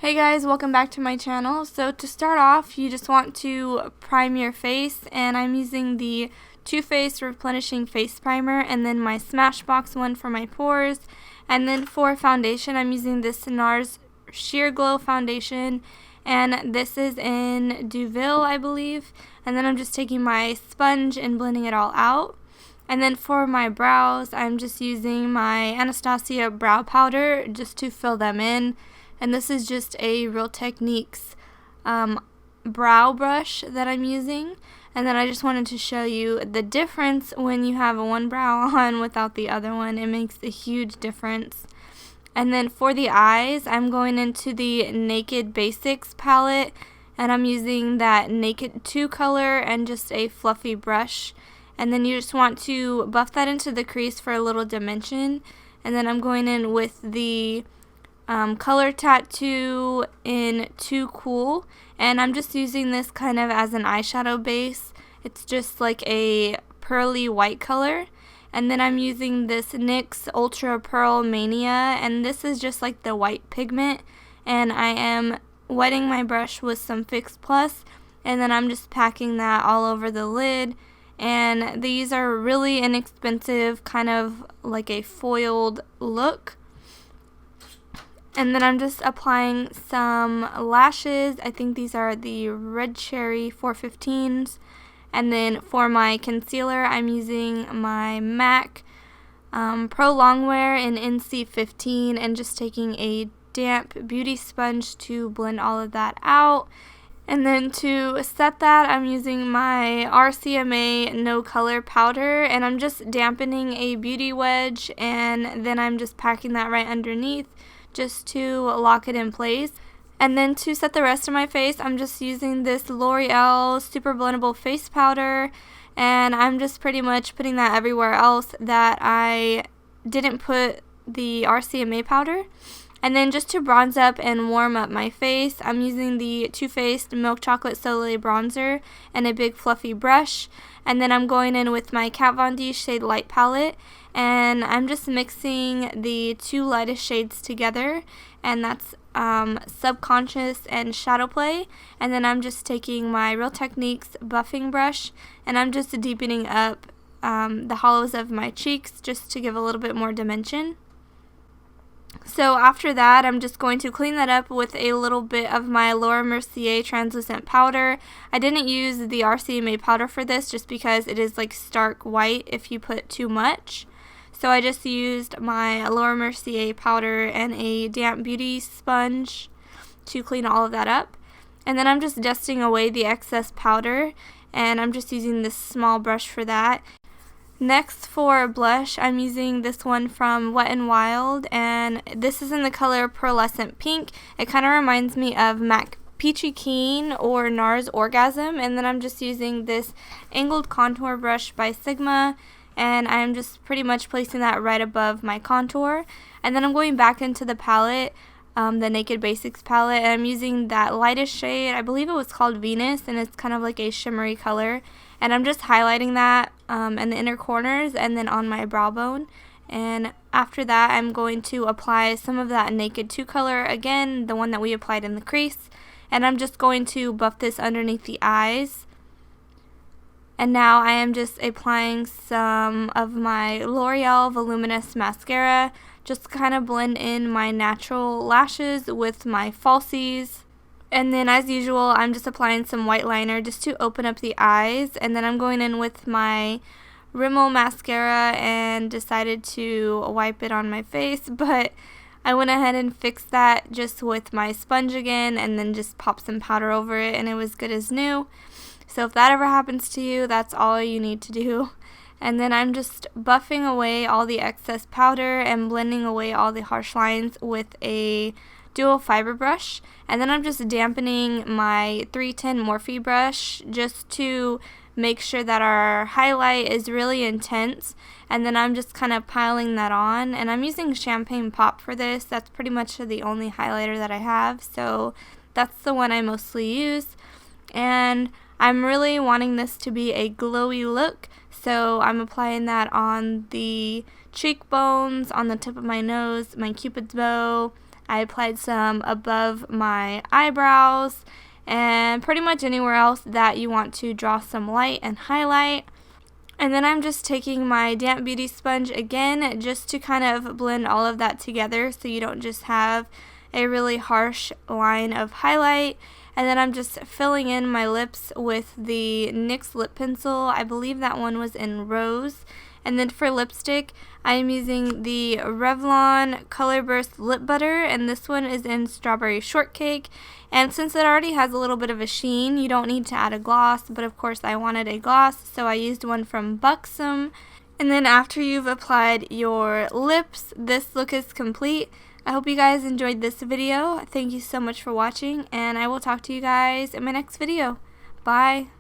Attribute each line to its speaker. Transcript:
Speaker 1: Hey guys, welcome back to my channel. So to start off, you just want to prime your face, and I'm using the Too Faced Replenishing Face Primer and then my Smashbox one for my pores. And then for foundation, I'm using this NARS Sheer Glow foundation, and this is in Deauville, I believe. And then I'm just taking my sponge and blending it all out. And then for my brows, I'm just using my Anastasia brow powder just to fill them in. And this is just a Real Techniques brow brush that I'm using. And then I just wanted to show you the difference when you have one brow on without the other one. It makes a huge difference. And then for the eyes, I'm going into the Naked Basics palette. And I'm using that Naked 2 color and just a fluffy brush. And then you just want to buff that into the crease for a little dimension. And then I'm going in with the Color Tattoo in Too Cool, and I'm just using this kind of as an eyeshadow base. It's just like a pearly white color. And then I'm using this NYX Ultra Pearl Mania, and this is just like the white pigment. And I am wetting my brush with some Fix Plus, and then I'm just packing that all over the lid. And these are really inexpensive, kind of like a foiled look. And then I'm just applying some lashes. I think these are the Red Cherry 415s. And then for my concealer, I'm using my MAC Pro Longwear in NC15 and just taking a damp beauty sponge to blend all of that out. And then to set that, I'm using my RCMA No Color powder, and I'm just dampening a beauty wedge, and then I'm just packing that right underneath just to lock it in place. And then to set the rest of my face, I'm just using this L'Oreal Super Blendable Face Powder, and I'm just pretty much putting that everywhere else that I didn't put the RCMA powder. And then just to bronze up and warm up my face, I'm using the Too Faced Milk Chocolate Soleil bronzer and a big fluffy brush. And then I'm going in with my Kat Von D Shade Light palette, and I'm just mixing the two lightest shades together, and that's Subconscious and Shadow Play. And then I'm just taking my Real Techniques buffing brush, and I'm just deepening up the hollows of my cheeks just to give a little bit more dimension. So after that, I'm just going to clean that up with a little bit of my Laura Mercier translucent powder. I didn't use the RCMA powder for this just because it is like stark white if you put too much. So I just used my Laura Mercier powder and a damp beauty sponge to clean all of that up. And then I'm just dusting away the excess powder, and I'm just using this small brush for that. Next, for blush, I'm using this one from Wet n Wild, and this is in the color Pearlescent Pink. It kind of reminds me of MAC Peachy Keen or NARS Orgasm. And then I'm just using this angled contour brush by Sigma, and I'm just pretty much placing that right above my contour. And then I'm going back into the palette, the Naked Basics palette, and I'm using that lightest shade. I believe it was called Venus, and it's kind of like a shimmery color. And I'm just highlighting that in the inner corners and then on my brow bone. And after that, I'm going to apply some of that Naked 2 color, again, the one that we applied in the crease. And I'm just going to buff this underneath the eyes. And now I am just applying some of my L'Oreal Voluminous Mascara, just to kind of blend in my natural lashes with my falsies. And then, as usual, I'm just applying some white liner just to open up the eyes. And then I'm going in with my Rimmel mascara and decided to wipe it on my face. But I went ahead and fixed that just with my sponge again, and then just popped some powder over it, and it was good as new. So if that ever happens to you, that's all you need to do. And then I'm just buffing away all the excess powder and blending away all the harsh lines with a dual fiber brush. And then I'm just dampening my 310 Morphe brush just to make sure that our highlight is really intense. And then I'm just kind of piling that on, and I'm using Champagne Pop for this. That's pretty much the only highlighter that I have, so that's the one I mostly use. And I'm really wanting this to be a glowy look, so I'm applying that on the cheekbones, on the tip of my nose, my cupid's bow, I applied some above my eyebrows and pretty much anywhere else that you want to draw some light and highlight. And then I'm just taking my damp beauty sponge again just to kind of blend all of that together so you don't just have a really harsh line of highlight. And then I'm just filling in my lips with the NYX lip pencil. I believe that one was in Rose. And then for lipstick, I'm using the Revlon Color Burst Lip Butter, and this one is in Strawberry Shortcake. And since it already has a little bit of a sheen, you don't need to add a gloss, but of course I wanted a gloss, so I used one from Buxom. And then after you've applied your lips, this look is complete. I hope you guys enjoyed this video. Thank you so much for watching, and I will talk to you guys in my next video. Bye!